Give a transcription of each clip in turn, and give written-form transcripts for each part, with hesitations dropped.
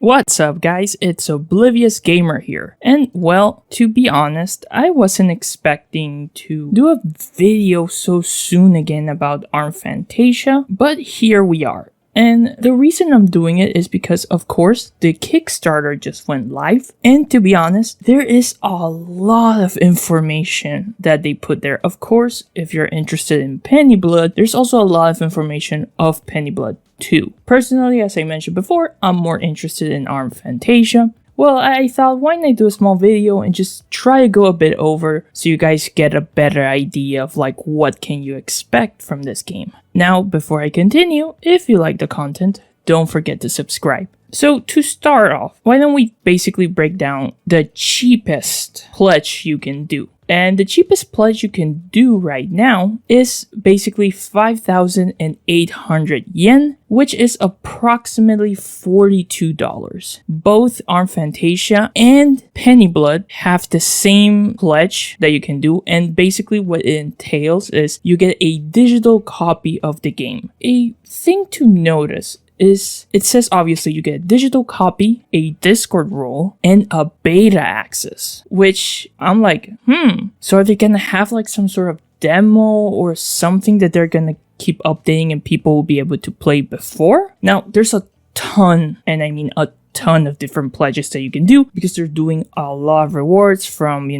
What's up guys, it's Oblivious Gamer here. And well, to be honest, I wasn't expecting to do a video so soon again about ARM Fantasia, but here we are. And the reason I'm doing it is because, of course, the Kickstarter just went live. And to be honest, there is a lot of information that they put there. Of course, if you're interested in Penny Blood, there's also a lot of information of Penny Blood 2. Personally, as I mentioned before, I'm more interested in ARM Fantasia. Well, I thought, why not do a small video and just try to go a bit over so you guys get a better idea of like what can you expect from this game. Now, before I continue, if you like the content, don't forget to subscribe. So to start off, why don't we basically break down the cheapest pledge you can do. And the cheapest pledge you can do right now is basically 5,800 yen, which is approximately $42. Both ARM Fantasia and Penny Blood have the same pledge that you can do, and basically what it entails is you get a digital copy of the game. A thing to notice is it says obviously you get a digital copy, a Discord role, and a beta access, which I'm like, so are they gonna have like some sort of demo or something that they're gonna keep updating and people will be able to play before? Now, there's a ton, and I mean a ton of different pledges that you can do because they're doing a lot of rewards from,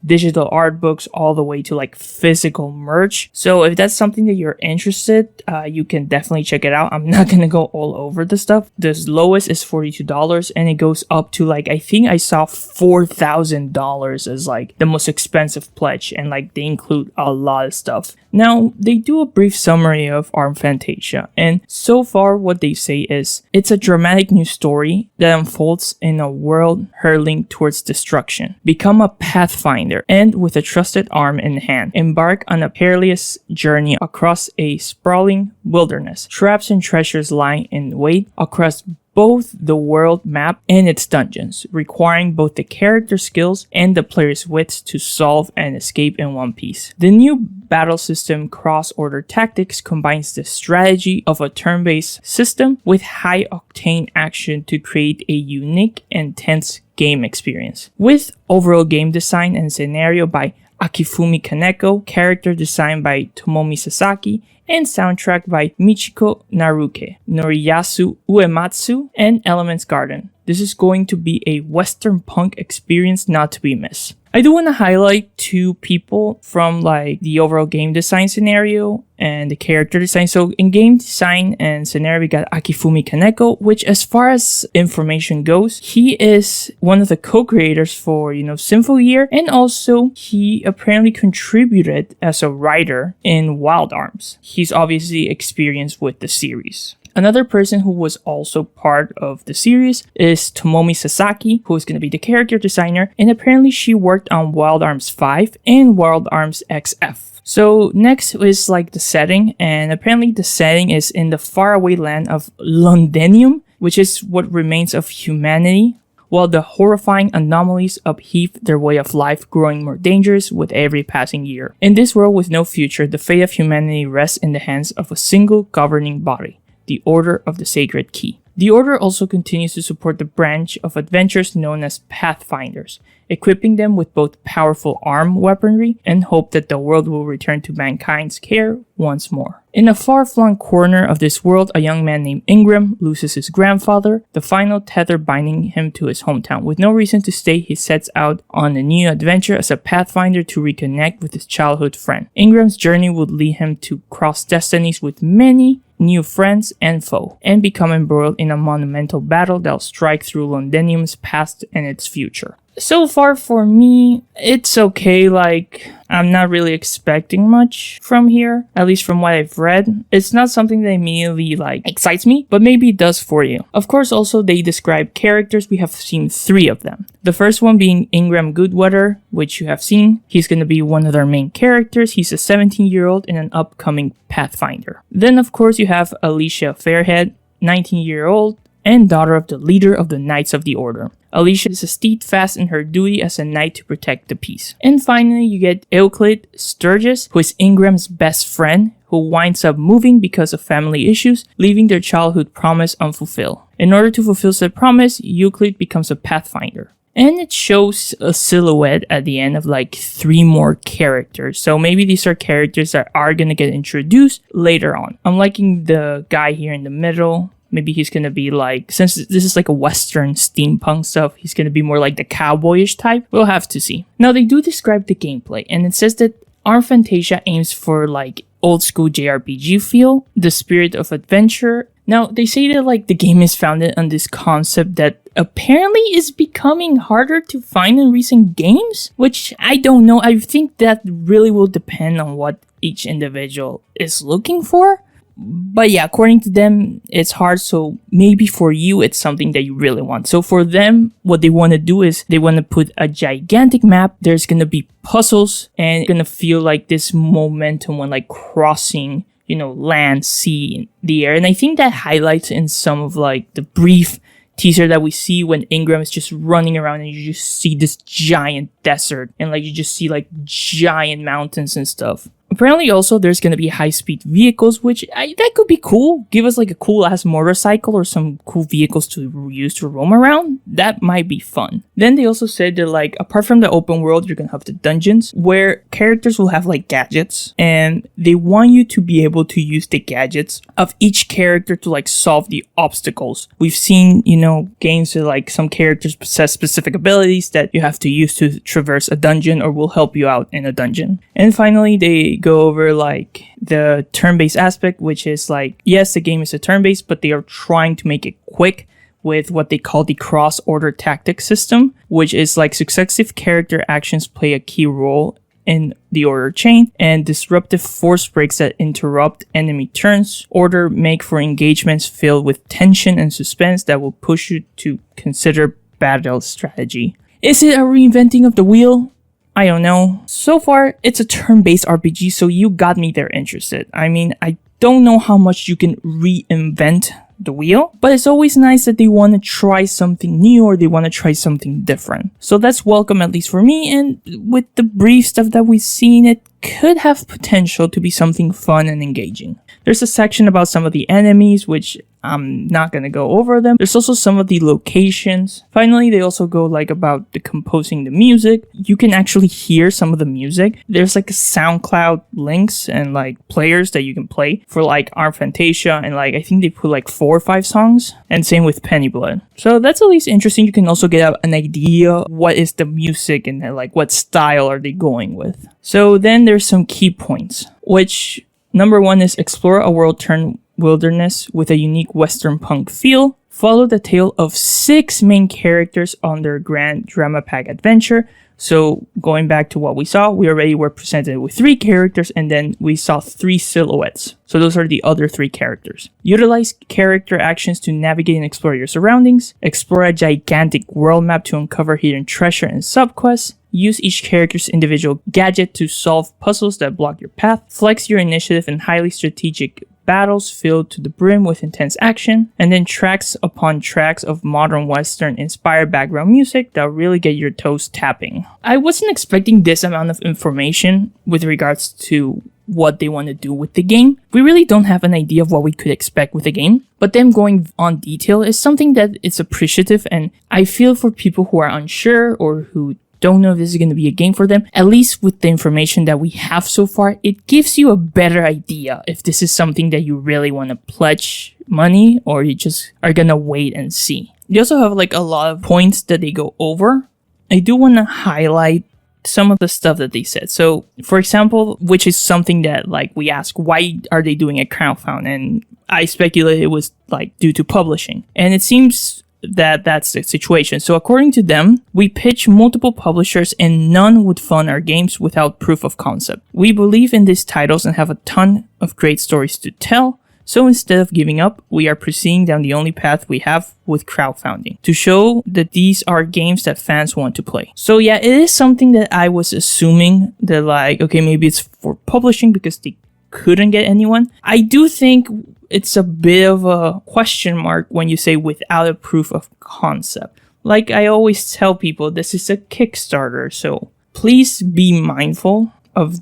digital art books all the way to like physical merch. So if that's something that you're interested, you can definitely check it out. I'm not gonna go all over the stuff. The lowest is $42 and it goes up to like, I think I saw $4,000 as like the most expensive pledge, and like they include a lot of stuff. Now, they do a brief summary of ARM Fantasia, and so far what they say is it's a dramatic new story that unfolds in a world hurtling towards destruction. Become a pathfinder, and with a trusted arm in hand, embark on a perilous journey across a sprawling wilderness. Traps and treasures lie in wait across both the world map and its dungeons, requiring both the character skills and the player's wits to solve and escape in one piece. The new battle system Cross-Order Tactics combines the strategy of a turn-based system with high-octane action to create a unique and tense game experience. With overall game design and scenario by Akifumi Kaneko, character design by Tomomi Sasaki, and soundtrack by Michiko Naruke, Noriyasu Uematsu, and Elements Garden. This is going to be a Western punk experience not to be missed. I do want to highlight two people from like the overall game design scenario and the character design. So in game design and scenario, we got Akifumi Kaneko, which as far as information goes, he is one of the co-creators for, Sinful Year, and also he apparently contributed as a writer in Wild Arms. He's obviously experienced with the series. Another person who was also part of the series is Tomomi Sasaki, who is going to be the character designer, and apparently she worked on Wild Arms 5 and Wild Arms XF. So next is like the setting, and apparently the setting is in the faraway land of Londenium, which is what remains of humanity, while the horrifying anomalies upheave their way of life, growing more dangerous with every passing year. In this world with no future, the fate of humanity rests in the hands of a single governing body, the Order of the Sacred Key. The Order also continues to support the branch of adventurers known as Pathfinders, equipping them with both powerful armed weaponry and hope that the world will return to mankind's care once more. In a far-flung corner of this world, a young man named Ingram loses his grandfather, the final tether binding him to his hometown. With no reason to stay, he sets out on a new adventure as a pathfinder to reconnect with his childhood friend. Ingram's journey would lead him to cross destinies with many new friends and foe, and become embroiled in a monumental battle that'll strike through Londenium's past and its future. So far for me, it's okay. Like, I'm not really expecting much from here, at least from what I've read. It's not something that immediately excites me, but maybe it does for you. Of course, also they describe characters. We have seen 3 of them. The first one being Ingram Goodweather, which you have seen. He's going to be one of their main characters. He's a 17-year-old and an upcoming Pathfinder. Then of course you have Alicia Fairhead, 19-year-old, and daughter of the leader of the Knights of the Order. Alicia is steadfast in her duty as a knight to protect the peace. And finally, you get Euclid Sturgis, who is Ingram's best friend, who winds up moving because of family issues, leaving their childhood promise unfulfilled. In order to fulfill said promise, Euclid becomes a pathfinder. And it shows a silhouette at the end of like 3 more characters. So maybe these are characters that are going to get introduced later on. I'm liking the guy here in the middle. Maybe he's going to be like, since this is like a Western steampunk stuff, he's going to be more like the cowboyish type. We'll have to see. Now, they do describe the gameplay, and it says that ARM Fantasia aims for like old school JRPG feel, the spirit of adventure. Now, they say that like the game is founded on this concept that apparently is becoming harder to find in recent games, which I don't know. I think that really will depend on what each individual is looking for. But yeah, according to them, it's hard. So maybe for you, it's something that you really want. So for them, what they want to do is they want to put a gigantic map. There's going to be puzzles, and it's going to feel like this momentum when like crossing, you know, land, sea, the air. And I think that highlights in some of like the brief teaser that we see when Ingram is just running around and you just see this giant desert and like you just see like giant mountains and stuff. Apparently also there's going to be high-speed vehicles, which that could be cool. Give us like a cool-ass motorcycle or some cool vehicles to use to roam around. That might be fun. Then they also said that like apart from the open world, you're going to have the dungeons where characters will have like gadgets, and they want you to be able to use the gadgets of each character to like solve the obstacles. We've seen, you know, games where like some characters possess specific abilities that you have to use to traverse a dungeon or will help you out in a dungeon. And finally, they go over like the turn-based aspect, which is like, yes, the game is a turn-based, but they are trying to make it quick with what they call the cross-order tactic system, which is like successive character actions play a key role in the order chain, and disruptive force breaks that interrupt enemy turns order make for engagements filled with tension and suspense that will push you to consider battle strategy. Is it a reinventing of the wheel? I don't know. So far, it's a turn-based RPG, so you got me there interested. I mean, I don't know how much you can reinvent the wheel, but it's always nice that they want to try something new or they want to try something different. So that's welcome, at least for me, and with the brief stuff that we've seen, it could have potential to be something fun and engaging. There's a section about some of the enemies, which I'm not going to go over them. There's also some of the locations. Finally, they also go like about the composing the music. You can actually hear some of the music. There's like a SoundCloud links and like players that you can play for like ARM Fantasia, and like I think they put like 4 or 5 songs, and same with Penny Blood. So that's at least interesting. You can also get an idea what is the music and like what style are they going with. So then there's some key points, which number 1 is explore a world turned wilderness with a unique Western punk feel. Follow the tale of 6 main characters on their grand drama pack adventure. So going back to what we saw, we already were presented with 3 characters, and then we saw 3 silhouettes. So those are the other 3 characters. Utilize character actions to navigate and explore your surroundings. Explore a gigantic world map to uncover hidden treasure and subquests. Use each character's individual gadget to solve puzzles that block your path. Flex your initiative in highly strategic battles filled to the brim with intense action, and then tracks upon tracks of modern Western inspired background music that really get your toes tapping. I wasn't expecting this amount of information with regards to what they want to do with the game. We really don't have an idea of what we could expect with the game, but them going on detail is something that is appreciative, and I feel for people who are unsure or who don't know if this is going to be a game for them, at least with the information that we have so far, it gives you a better idea if this is something that you really want to pledge money or you just are going to wait and see. They also have like a lot of points that they go over. I do want to highlight some of the stuff that they said. So, for example, which is something that like we ask, why are they doing a crowdfund? And I speculate it was like due to publishing. And it seems that that's the situation. So according to them, we pitch multiple publishers and none would fund our games without proof of concept. We believe in these titles and have a ton of great stories to tell. So instead of giving up, we are proceeding down the only path we have with crowdfunding to show that these are games that fans want to play. So yeah, it is something that I was assuming that like, okay, maybe it's for publishing because they couldn't get anyone. I do think it's a bit of a question mark when you say without a proof of concept. Like I always tell people, this is a Kickstarter, so please be mindful of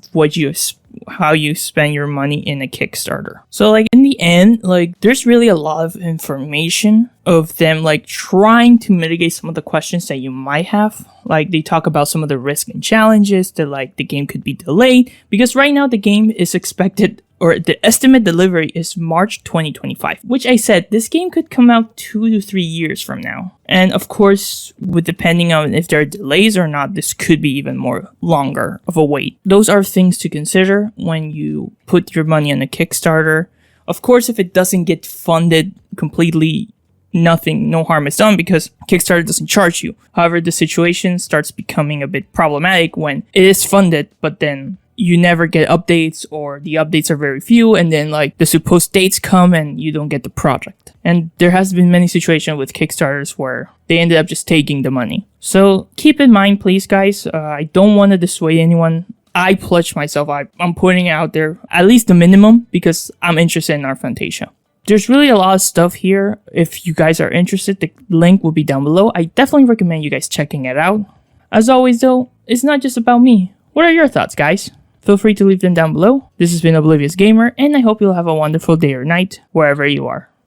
how you spend your money in a Kickstarter. So like in the end, like there's really a lot of information of them like trying to mitigate some of the questions that you might have. Like they talk about some of the risks and challenges that like the game could be delayed, because right now the game is expected, or the estimate delivery is March 2025, which I said this game could come out 2 to 3 years from now. And of course, with depending on if there are delays or not, this could be even more longer of a wait. Those are things to consider when you put your money on a Kickstarter. Of course, if it doesn't get funded completely, no harm is done because Kickstarter doesn't charge you. However, the situation starts becoming a bit problematic when it is funded, but then you never get updates, or the updates are very few, and then like the supposed dates come and you don't get the project. And there has been many situations with Kickstarters where they ended up just taking the money. So keep in mind, please, guys, I don't want to dissuade anyone. I pledge myself, I'm putting it out there, at least the minimum, because I'm interested in our Fantasia. There's really a lot of stuff here. If you guys are interested, the link will be down below. I definitely recommend you guys checking it out. As always though, it's not just about me. What are your thoughts, guys? Feel free to leave them down below. This has been Oblivious Gamer, and I hope you'll have a wonderful day or night, wherever you are.